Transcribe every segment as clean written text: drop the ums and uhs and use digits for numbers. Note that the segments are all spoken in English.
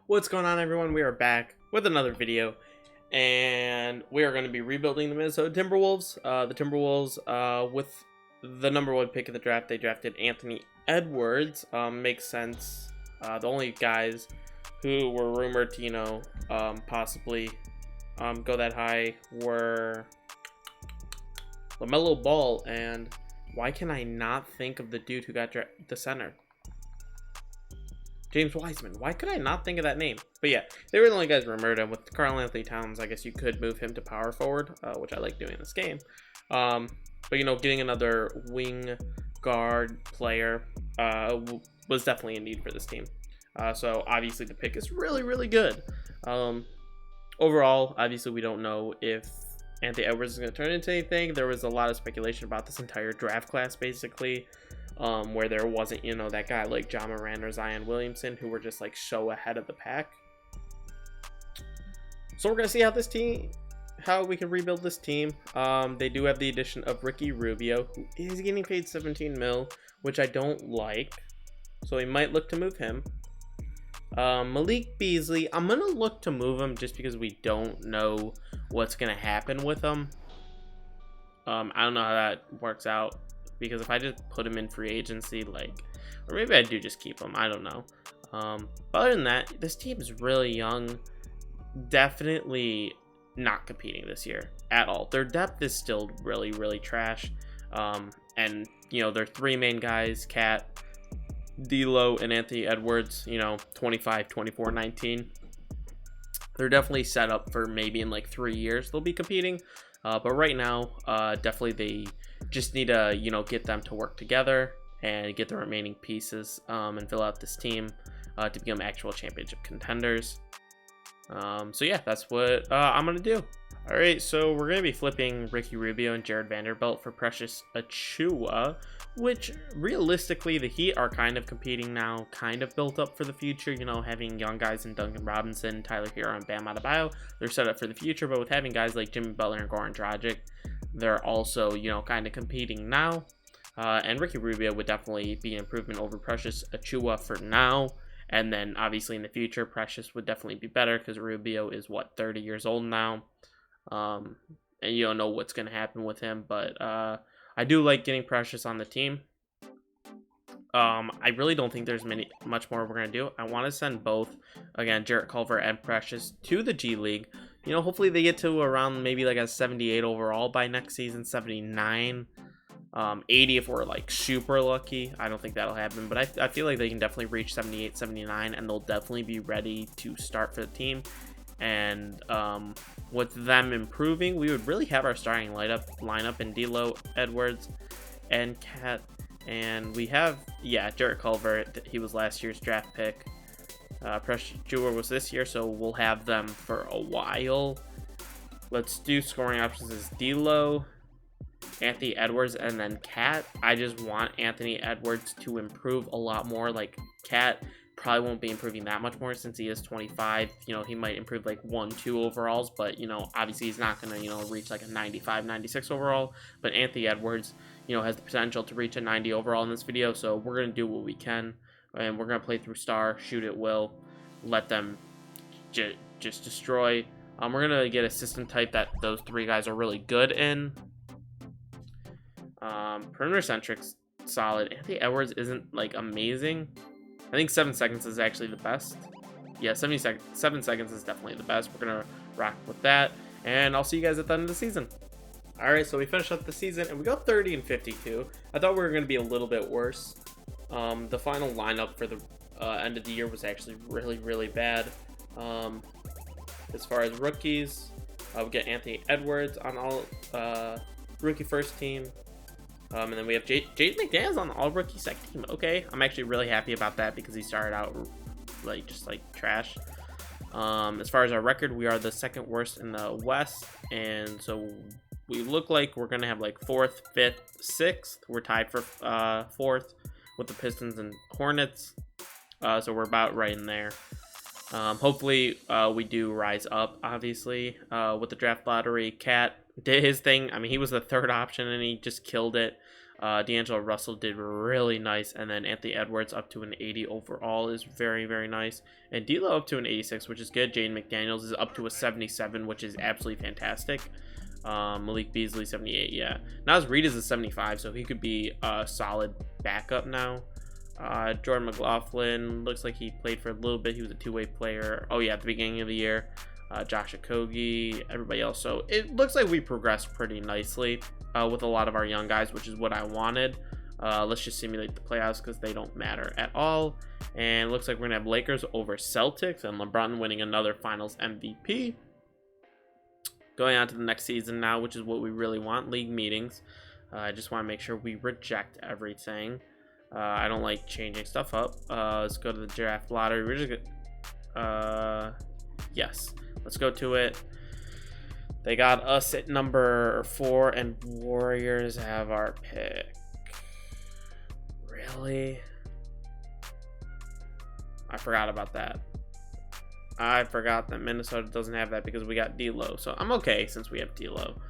What's going on, everyone? We are back with another video, and we are going to be rebuilding the Minnesota Timberwolves. The Timberwolves, with the #1 pick of the draft, they drafted Anthony Edwards. Makes sense. The only guys who were rumored to, possibly go that high were LaMelo Ball, and why can I not think of the dude who got the center? James Wiseman. Why could I not think of that name? But yeah, they were the only guys rumored, and with Karl-Anthony Towns, I guess you could move him to power forward, which I like doing in this game. But getting another wing guard player was definitely a need for this team. So obviously the pick is really, really good. Overall, obviously we don't know if Anthony Edwards is going to turn into anything. There was a lot of speculation about this entire draft class, basically. Where there wasn't, that guy like John Moran or Zion Williamson who were just like so ahead of the pack. So we're gonna see how we can rebuild this team. They do have the addition of Ricky Rubio, who is getting paid 17 mil, which I don't like. So we might look to move him. Malik Beasley, I'm gonna look to move him just because we don't know what's gonna happen with him. I don't know how that works out. Because if I just put him in free agency, or maybe I do just keep him, I don't know. But other than that, this team is really young. Definitely not competing this year at all. Their depth is still really, really trash. And, their three main guys, Cat, D'Lo, and Anthony Edwards, 25, 24, 19. They're definitely set up for maybe in 3 years they'll be competing. But right now, definitely they just need to, get them to work together and get the remaining pieces and fill out this team to become actual championship contenders. So yeah, that's what I'm going to do. All right, so we're going to be flipping Ricky Rubio and Jared Vanderbilt for Precious Achiuwa, which realistically the Heat are kind of competing now, kind of built up for the future, having young guys in Duncan Robinson, Tyler Hero, and Bam Adebayo. They're set up for the future, but with having guys like Jimmy Butler and Goran Dragic, they're also, kind of competing now. And Ricky Rubio would definitely be an improvement over Precious Achiuwa for now. And then obviously in the future, Precious would definitely be better because Rubio is 30 years old now. And you don't know what's going to happen with him, but I do like getting Precious on the team. I really don't think there's much more we're going to do. I want to send both, again, Jarrett Culver and Precious to the G League. Hopefully they get to around maybe a 78 overall by next season, 79, 80 if we're super lucky. I don't think that'll happen, but I feel like they can definitely reach 78, 79, and they'll definitely be ready to start for the team. And with them improving, we would really have our starting lineup in D'Lo, Edwards, and Cat. And we have, Jarrett Culver. He was last year's draft pick. Precious Achiuwa was this year, so we'll have them for a while. Let's do scoring options as D'Lo, Anthony Edwards, and then Cat. I just want Anthony Edwards to improve a lot more. Cat probably won't be improving that much more since he is 25. He might improve 1-2 overalls, but obviously he's not gonna reach a 95, 96 overall. But Anthony Edwards has the potential to reach a 90 overall in this video, so we're gonna do what we can, and we're gonna play through star, shoot at will, let them just destroy. We're gonna get a system type that those three guys are really good in. Perimeter centric's solid. Anthony Edwards isn't amazing. I think 7 seconds is actually the best. Yeah, 7 seconds is definitely the best. We're going to rock with that. And I'll see you guys at the end of the season. All right, so we finished up the season, and we got 30-52. I thought we were going to be a little bit worse. The final lineup for the end of the year was actually really, really bad. As far as rookies, we get Anthony Edwards on all rookie first team. And then we have Jaden McDaniels on the all-rookie second team. Okay, I'm actually really happy about that because he started out just trash. As far as our record, we are the second worst in the West, and so we look like we're gonna have 4th, 5th, 6th. We're tied for 4th with the Pistons and Hornets, so we're about right in there. Hopefully we do rise up, obviously, with the draft lottery. Cat did his thing. I mean, he was the third option and he just killed it. D'Angelo Russell did really nice, and then Anthony Edwards up to an 80 overall is very, very nice. And D'Lo up to an 86, which is good. Jaden McDaniels is up to a 77, which is absolutely fantastic. Malik Beasley 78, yeah. Naz Reid is a 75, so he could be a solid backup now. Jordan McLaughlin looks like he played for a little bit. He was a two-way player. Oh yeah, at the beginning of the year. Josh Okogie, everybody else. So it looks like we progressed pretty nicely with a lot of our young guys, which is what I wanted. Let's just simulate the playoffs because they don't matter at all. And it looks like we're gonna have Lakers over Celtics and LeBron winning another Finals MVP. Going on to the next season now, which is what we really want, league meetings. I just want to make sure we reject everything. I don't like changing stuff up. Let's go to the draft lottery. We're just gonna, yes, let's go to it. They got us at number 4, and Warriors have our pick. Really? I forgot about that. I forgot that Minnesota doesn't have that because we got D'Lo. So I'm okay since we have D'Lo.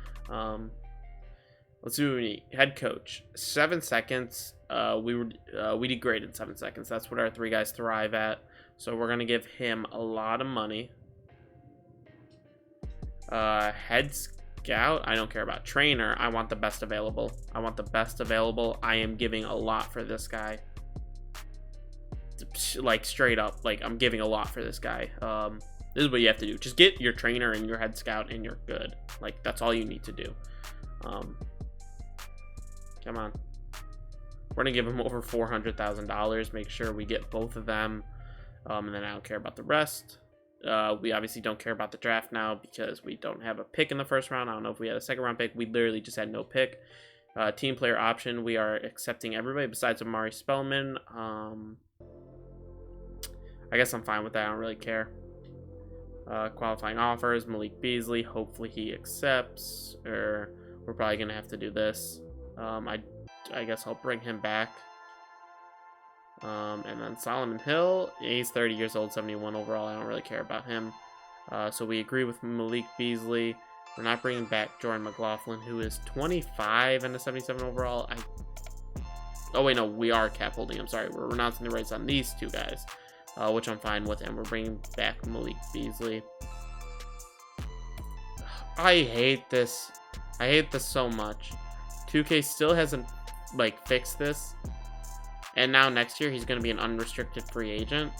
Let's see what we need. Head coach, 7 seconds. We did great in 7 seconds. That's what our 3 guys thrive at. So we're gonna give him a lot of money. Head scout, I don't care about. Trainer, I want the best available. I want the best available. I am giving a lot for this guy. Like straight up, like I'm giving a lot for this guy. This is what you have to do. Just get your trainer and your head scout and you're good. Like that's all you need to do. Come on. We're gonna give him over $400,000. Make sure we get both of them. And then I don't care about the rest. We obviously don't care about the draft now because we don't have a pick in the first round. I don't know if we had a second round pick. We literally just had no pick. Team player option, we are accepting everybody besides Amari Spellman. I guess I'm fine with that. I don't really care. Qualifying offers, Malik Beasley. Hopefully he accepts. Or we're probably going to have to do this. I guess I'll bring him back. And then Solomon Hill. He's 30 years old, 71 overall. I don't really care about him. So we agree with Malik Beasley. We're not bringing back Jordan McLaughlin, who is 25 and a 77 overall. Oh, wait, no. We are cap holding. I'm sorry. We're renouncing the rights on these 2 guys. Which I'm fine with, and we're bringing back Malik Beasley. I hate this. I hate this so much. 2K still hasn't, like, fixed this. And now next year, he's going to be an unrestricted free agent.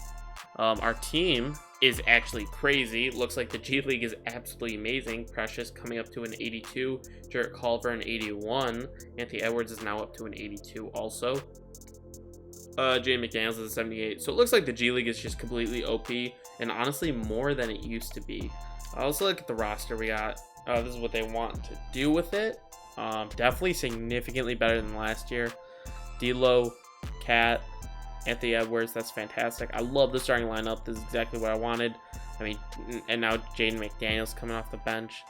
Our team is actually crazy. Looks like the G League is absolutely amazing. Precious coming up to an 82. Jarrett Culver an 81. Anthony Edwards is now up to an 82 also. Jaden McDaniels is a 78. So it looks like the G League is just completely OP. And honestly, more than it used to be. Also look at the roster we got. This is what they want to do with it. Definitely significantly better than last year. D'Lo, Cat, Anthony Edwards. That's fantastic. I love the starting lineup. This is exactly what I wanted. I mean, and now Jaden McDaniels coming off the bench.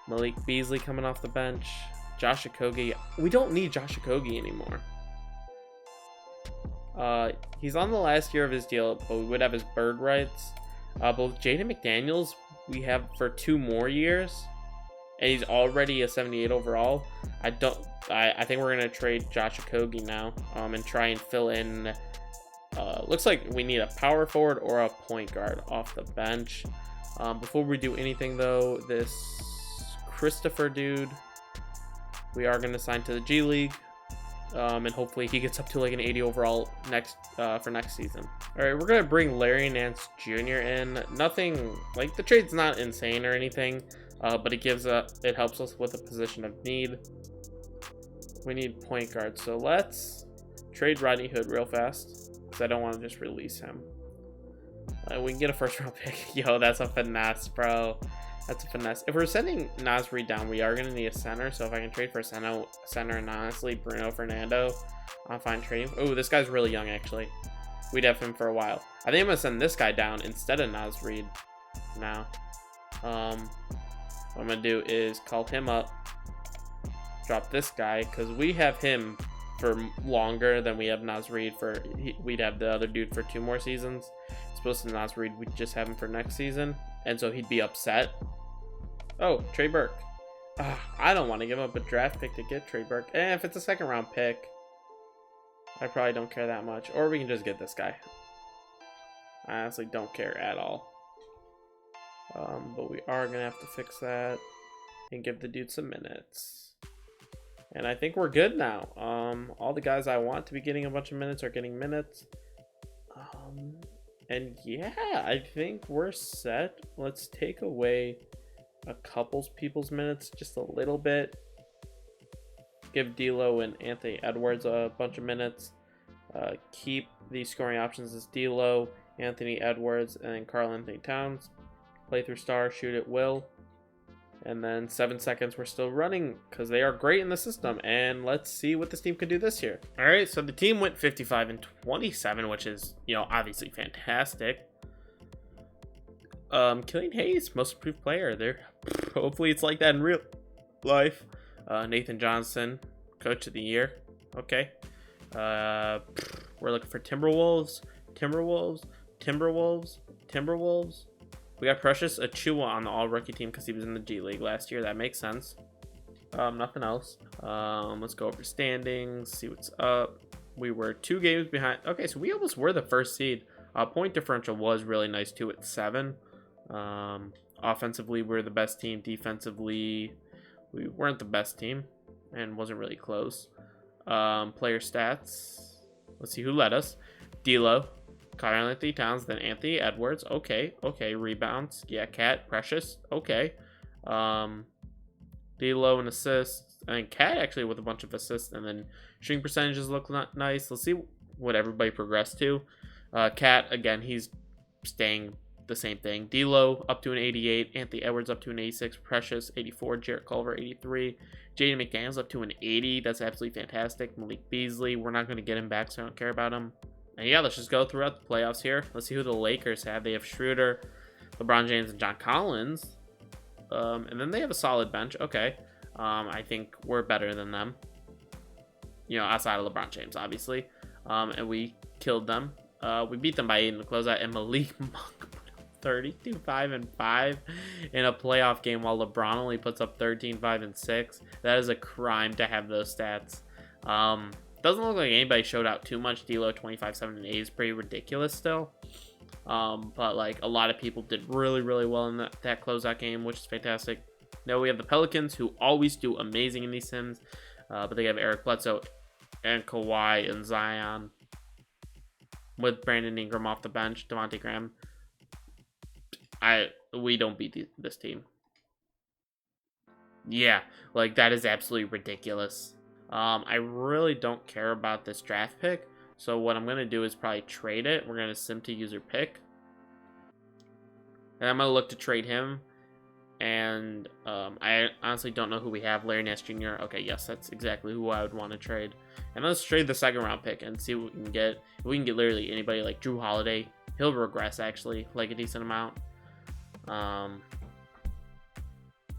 Malik Beasley coming off the bench. Josh Okogie. We don't need Josh Okogie anymore. He's on the last year of his deal, but we would have his bird rights. But with Jaden McDaniels, we have for 2 more years, and he's already a 78 overall. I think we're gonna trade Josh Okogie now, and try and fill in. Looks like we need a power forward or a point guard off the bench. Before we do anything though, this Christopher dude, we are gonna sign to the G League. And hopefully he gets up to like an 80 overall for next season. All right, we're gonna bring Larry Nance Jr. in. Nothing like the trade's not insane or anything, but it helps us with a position of need. We need point guard, so let's trade Rodney Hood real fast because I don't want to just release him. We can get a first round pick. Yo, that's a finesse, bro. That's a finesse. If we're sending Naz Reid down, we are going to need a center. So if I can trade for a center and honestly Bruno Fernando, I'm fine trading. Oh, this guy's really young, actually. We'd have him for a while. I think I'm going to send this guy down instead of Naz Reid now. What I'm going to do is call him up. Drop this guy because we have him for longer than we have Naz Reid for. We'd have the other dude for 2 more seasons. Supposed to Naz Reid, we'd just have him for next season. And so he'd be upset. Oh, Trey Burke. I don't want to give up a draft pick to get Trey Burke. And if it's a second round pick, I probably don't care that much. Or we can just get this guy. I honestly don't care at all. But we are going to have to fix that and give the dude some minutes. And I think we're good now. All the guys I want to be getting a bunch of minutes are getting minutes. And yeah, I think we're set. Let's take away a couple people's minutes just a little bit. Give D'Lo and Anthony Edwards a bunch of minutes. Keep the scoring options as D'Lo, Anthony Edwards, and then Karl Anthony Towns. Play through star, shoot at will. And then 7 seconds we're still running because they are great in the system. And let's see what this team can do this year. All right, so the team went 55 and 27, which is, obviously fantastic. Killian Hayes, most improved player there. Hopefully it's like that in real life. Nathan Johnson, coach of the year. Okay. We're looking for Timberwolves. We got Precious Achiuwa on the all-rookie team because he was in the G League last year. That makes sense. Nothing else. Let's go over standings, see what's up. We were 2 games behind. Okay, so we almost were the first seed. Point differential was really nice too at 7. Offensively, we're the best team. Defensively, we weren't the best team and wasn't really close. Player stats. Let's see who led us. D'Lo, Karl Anthony Towns, then Anthony Edwards. Okay. Rebounds. Yeah, Cat, Precious. Okay. D'Lo and assists. And Cat actually with a bunch of assists. And then shooting percentages look nice. Let's see what everybody progressed to. Cat, again, he's staying the same thing. D'Lo up to an 88. Anthony Edwards up to an 86. Precious 84. Jarrett Culver 83. Jaden McDaniels up to an 80. That's absolutely fantastic. Malik Beasley, we're not going to get him back, so I don't care about him. And yeah, let's just go throughout the playoffs here. Let's see who the Lakers have. They have Schroeder, LeBron James, and John Collins. And then they have a solid bench. Okay. I think we're better than them. Outside of LeBron James, obviously. And we killed them. We beat them by 8 in the closeout. And Malik Monk 32, 5, and 5 in a playoff game while LeBron only puts up 13, 5, and 6. That is a crime to have those stats. Doesn't look like anybody showed out too much. D'Lo 25, 7, and 8 is pretty ridiculous still. But like a lot of people did really, really well in that closeout game, which is fantastic. Now we have the Pelicans, who always do amazing in these sims. But they have Eric Bledsoe and Kawhi and Zion with Brandon Ingram off the bench, Devontae Graham. We don't beat this team. Yeah, like that is absolutely ridiculous. I really don't care about this draft pick. So what I'm going to do is probably trade it. We're going to sim to user pick. And I'm going to look to trade him. And I honestly don't know who we have. Larry Nance Jr. Okay, yes, that's exactly who I would want to trade. And let's trade the 2nd round pick and see what we can get. If we can get literally anybody like Drew Holiday. He'll regress actually, like a decent amount.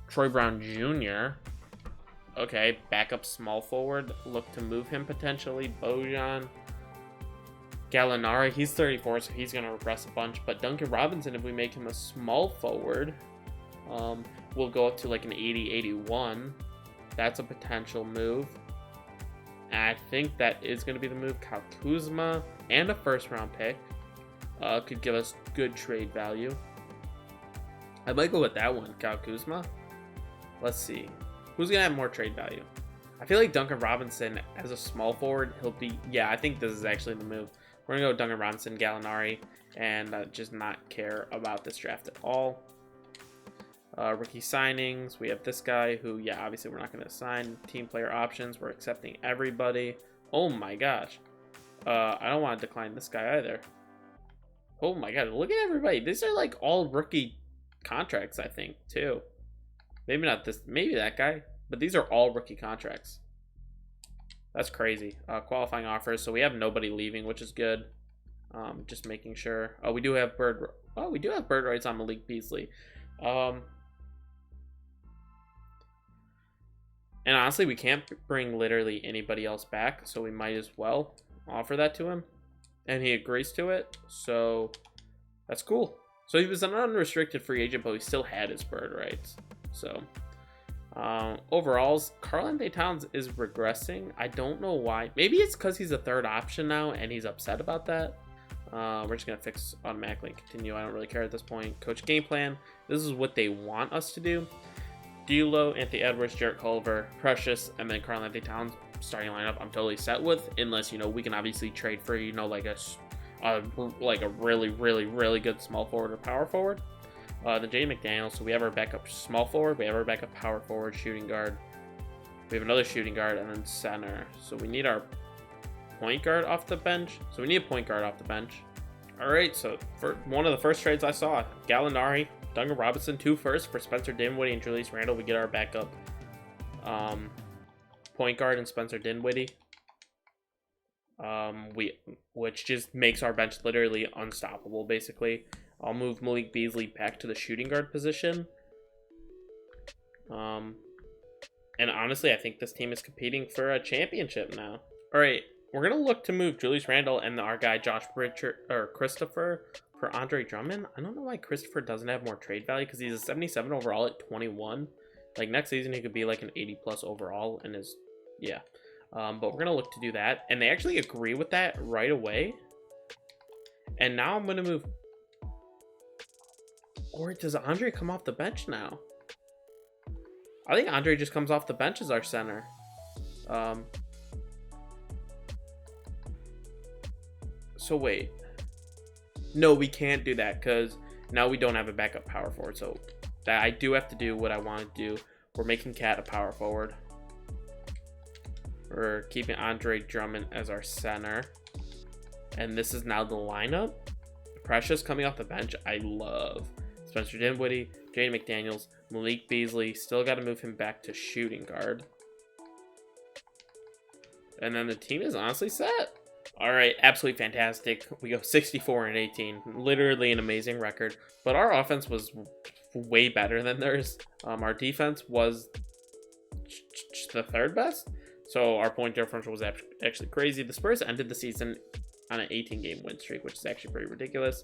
Troy Brown Jr. Okay, backup small forward. Look to move him potentially. Bojan. Gallinari, he's 34, so he's going to regress a bunch. But Duncan Robinson, if we make him a small forward, we'll go up to like an 80-81. That's a potential move. And I think that is going to be the move. Kyle Kuzma and a 1st round pick could give us good trade value. I might go with that one, Kyle Kuzma. Let's see. Who's going to have more trade value? I feel like Duncan Robinson as a small forward, he'll be... Yeah, I think this is actually the move. We're going to go Duncan Robinson, Gallinari, and just not care about this draft at all. Rookie signings. We have this guy who, yeah, obviously we're not going to sign. Team player options. We're accepting everybody. Oh my gosh. I don't want to decline this guy either. Oh my god, look at everybody. These are like all rookie contracts, I think, too. Maybe not this, maybe that guy, but these are all rookie contracts. That's crazy. Qualifying offers, so we have nobody leaving, which is good. Just making sure. Oh, we do have bird rights on Malik Beasley. And honestly, we can't bring literally anybody else back, so we might as well offer that to him. And he agrees to it, so that's cool. So he was an unrestricted free agent, but he still had his bird rights. So Overalls, Karl-Anthony Towns is regressing. I don't know why. Maybe it's because he's a third option now and he's upset about that. We're just going to fix automatically and continue. I don't really care at this point. Coach game plan. This is what they want us to do. D'Lo, Anthony Edwards, Jarrett Culver, Precious, and then Karl-Anthony Towns starting lineup I'm totally set with, unless, you know, we can obviously trade for, you know, like a really good small forward or power forward. Then Jaden McDaniels. So we have our backup small forward, we have our backup power forward, shooting guard. We have another shooting guard, and then center. So we need our point guard off the bench. So we need a point guard off the bench. All right, so for one of the first trades I saw, Gallinari, Duncan Robinson, 2 firsts for Spencer Dinwiddie and Julius Randle. We get our backup point guard and Spencer Dinwiddie. Which just makes our bench literally unstoppable, basically. I'll move Malik Beasley back to the shooting guard position. And honestly, I think this team is competing for a championship now. All right, we're going to look to move Julius Randle and our guy Josh Christopher for Andre Drummond. I don't know why Christopher doesn't have more trade value, because he's a 77 overall at 21. Like, next season, he could be like an 80+ overall and is, yeah. But we're going to look to do that. And they actually agree with that right away. And now I'm going to move... Or does Andre come off the bench now? I think Andre just comes off the bench as our center. So wait. No, we can't do that because now we don't have a backup power forward. So that I do have to do what I want to do. We're making Cat a power forward. We're keeping Andre Drummond as our center. And this is now the lineup. Precious coming off the bench, I love. Spencer Dinwiddie, Jaden McDaniels, Malik Beasley. Still got to move him back to shooting guard. And then the team is honestly set. All right, absolutely fantastic. We go 64-18. Literally an amazing record. But our offense was way better than theirs. Our defense was the third best. So our point differential was actually crazy. The Spurs ended the season on an 18-game win streak, which is actually pretty ridiculous.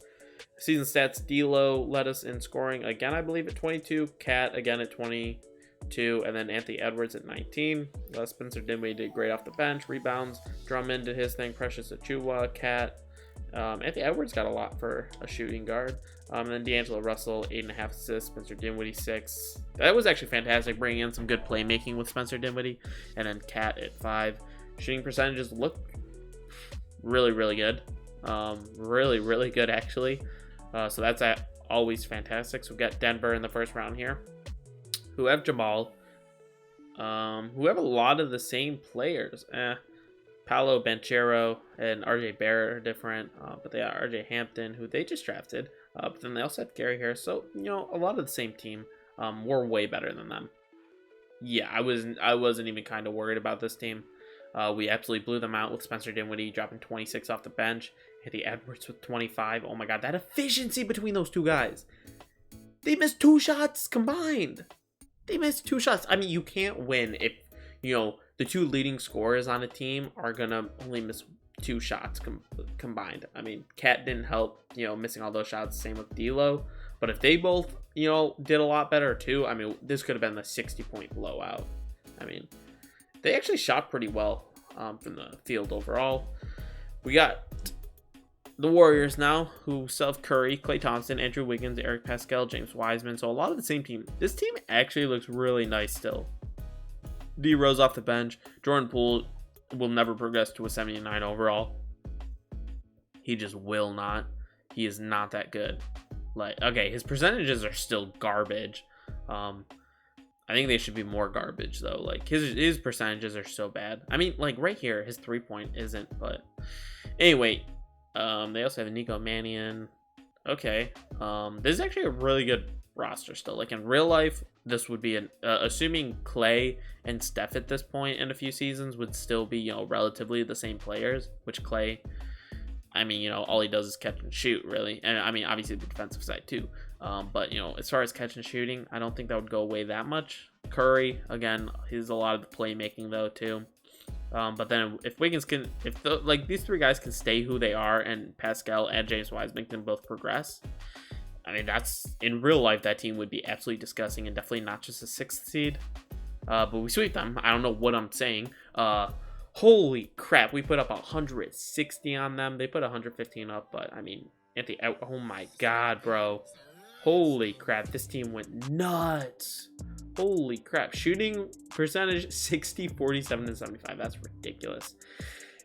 Season stats, D'Lo led us in scoring again, I believe, at 22. Cat again at 22. And then Anthony Edwards at 19. Spencer Dinwiddie did great off the bench. Rebounds. Drummond did his thing. Precious Achua. Cat. Anthony Edwards got a lot for a shooting guard. And then D'Angelo Russell, 8.5 assists. Spencer Dinwiddie, 6. That was actually fantastic, bringing in some good playmaking with Spencer Dinwiddie. And then Cat at 5. Shooting percentages look really good. Really good, actually. So that's always fantastic. So we've got Denver in the first round here, who have Jamal, who have a lot of the same players. Paolo Banchero and RJ Barrett are different, but they are RJ Hampton, who they just drafted. But then they also have Gary Harris. So, you know, a lot of the same team. We're way better than them. Yeah, I wasn't even kind of worried about this team. We absolutely blew them out with Spencer Dinwiddie dropping 26 off the bench. Anthony Edwards with 25. Oh my god, that efficiency between those two guys. They missed 2 shots combined. They missed 2 shots. I mean, you can't win if, you know, the 2 leading scorers on a team are going to only miss 2 shots combined. I mean, Cat didn't help, you know, missing all those shots. Same with D'Lo. But if they both, you know, did a lot better too, I mean, this could have been the 60-point blowout. I mean, they actually shot pretty well from the field overall. We got the Warriors now, who still have Curry, Klay Thompson, Andrew Wiggins, Eric Pascal, James Wiseman. So a lot of the same team. This team actually looks really nice still. D Rose off the bench. Jordan Poole will never progress to a 79 overall. He just will not. He is not that good. Like, okay, his percentages are still garbage. I think they should be more garbage though. Like his percentages are so bad. I mean, like right here, his 3-point isn't. But anyway, they also have Nico Mannion. Okay, this is actually a really good roster still. Like in real life, this would be an assuming Klay and Steph at this point in a few seasons would still be, you know, relatively the same players. Which Klay, I mean, you know, all he does is catch and shoot, really. And I mean, obviously the defensive side too. But, you know, as far as catch and shooting, I don't think that would go away that much. Curry, again, he's a lot of the playmaking though too. But then if Wiggins can, like these 3 guys can stay who they are, and Pascal and James Wiseman can both progress, I mean, that's in real life, that team would be absolutely disgusting and definitely not just a 6th seed. but we sweep them. I don't know what I'm saying. Holy crap, we put up 160 on them. They put 115 up, but I mean, oh my god, bro. Holy crap, this team went nuts. Holy crap. Shooting percentage 60, 47, and 75. That's ridiculous.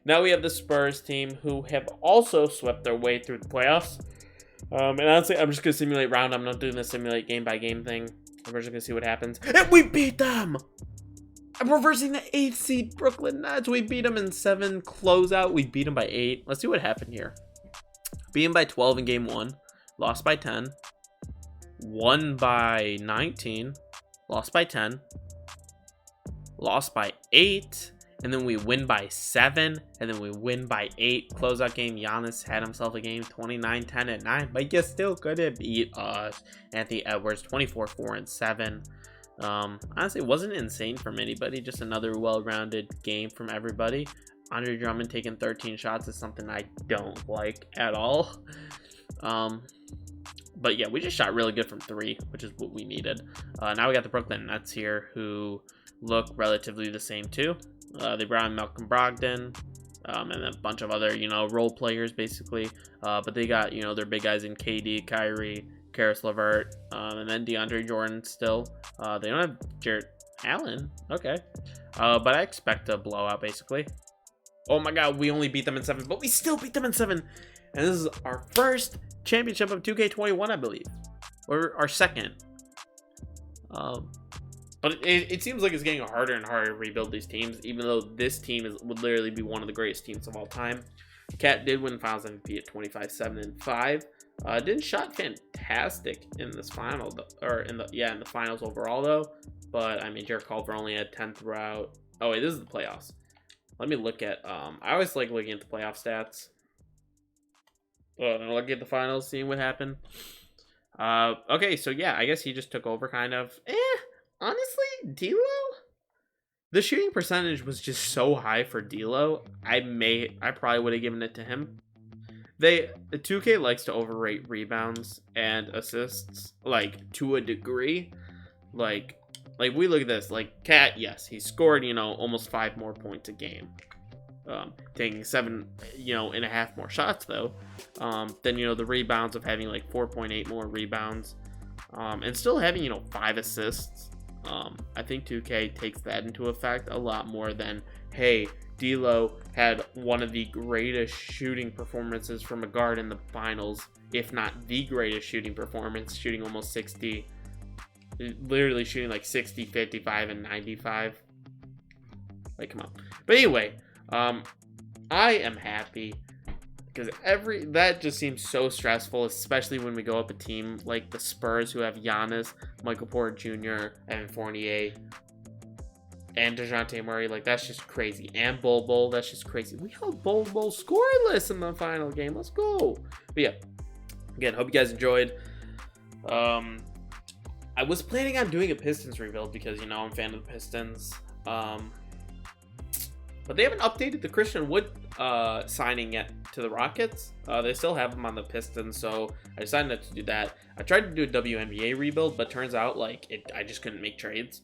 Now we have the Spurs team, who have also swept their way through the playoffs. And honestly, I'm just going to simulate round. I'm not doing the simulate game-by-game thing. We're just going to see what happens. And we beat them! I'm reversing the 8th seed Brooklyn Nets. We beat them in 7 closeout. We beat them by 8. Let's see what happened here. Beat them by 12 in game 1. Lost by 10. Won by 19. Lost by 10. Lost by 8. And then we win by 7. And then we win by 8. Closeout game. Giannis had himself a game 29, 10, and 9. But you still couldn't beat us. Anthony Edwards 24, 4, and 7. Honestly, it wasn't insane from anybody. Just another well-rounded game from everybody. Andre Drummond taking 13 shots is something I don't like at all. But yeah, we just shot really good from 3, which is what we needed. Now we got the Brooklyn Nets here, who look relatively the same too. They brought in Malcolm Brogdon, and a bunch of other, role players basically. But they got, their big guys in KD, Kyrie, Karis LeVert, and then DeAndre Jordan still. They don't have Jarrett Allen. Okay. But I expect a blowout basically. Oh my god, we only beat them in 7, but we still beat them in 7. And this is our first championship of 2K21, I believe. Or our second. But it seems like it's getting harder and harder to rebuild these teams, even though this team would literally be one of the greatest teams of all time. Cat did win Finals MVP at 25, 7, and 5. Didn't shot fantastic in this final, in the finals overall though. But I mean, Jarrett Culver only had 10 throughout. Oh wait, this is the playoffs. Let me look at. I always like looking at the playoff stats. Look at the finals, seeing what happened. Okay, so yeah, I guess he just took over kind of. Honestly, D'Lo, the shooting percentage was just so high for D'Lo. I probably would have given it to him. The 2K likes to overrate rebounds and assists, like, to a degree. Like we look at this, like, Cat, yes, he scored, almost 5 more points a game. Taking 7, and a half more shots, though. Then, the rebounds of having, like, 4.8 more rebounds. And still having, 5 assists. I think 2K takes that into effect a lot more than, hey, D'Lo had one of the greatest shooting performances from a guard in the finals, if not the greatest shooting performance, shooting almost 60, literally shooting like 60, 55, and 95. Like, come on. But anyway, I am happy because that just seems so stressful, especially when we go up a team like the Spurs, who have Giannis, Michael Porter Jr., Evan Fournier, and DeJounte Murray. Like, that's just crazy. And Bol, that's just crazy. We held Bol scoreless in the final game. Let's go. But yeah, again, hope you guys enjoyed. I was planning on doing a Pistons rebuild because, I'm a fan of the Pistons. But they haven't updated the Christian Wood signing yet to the Rockets. They still have him on the Pistons, so I decided not to do that. I tried to do a WNBA rebuild, but turns out, like, I just couldn't make trades.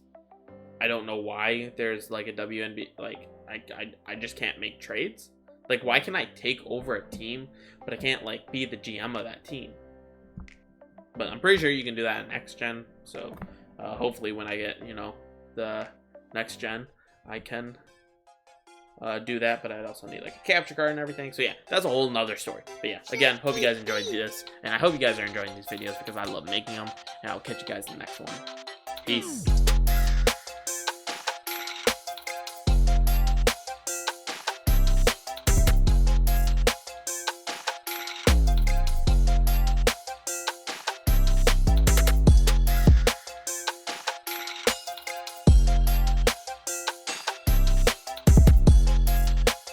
I don't know why there's, like, a WNBA, like, I just can't make trades. Like, why can I take over a team, but I can't, like, be the GM of that team? But I'm pretty sure you can do that in next gen, so hopefully when I get, the next gen, I can do that, but I'd also need like a capture card and everything. So yeah, that's a whole nother story. But yeah, again, hope you guys enjoyed this, and I hope you guys are enjoying these videos because I love making them, and I'll catch you guys in the next one. Peace.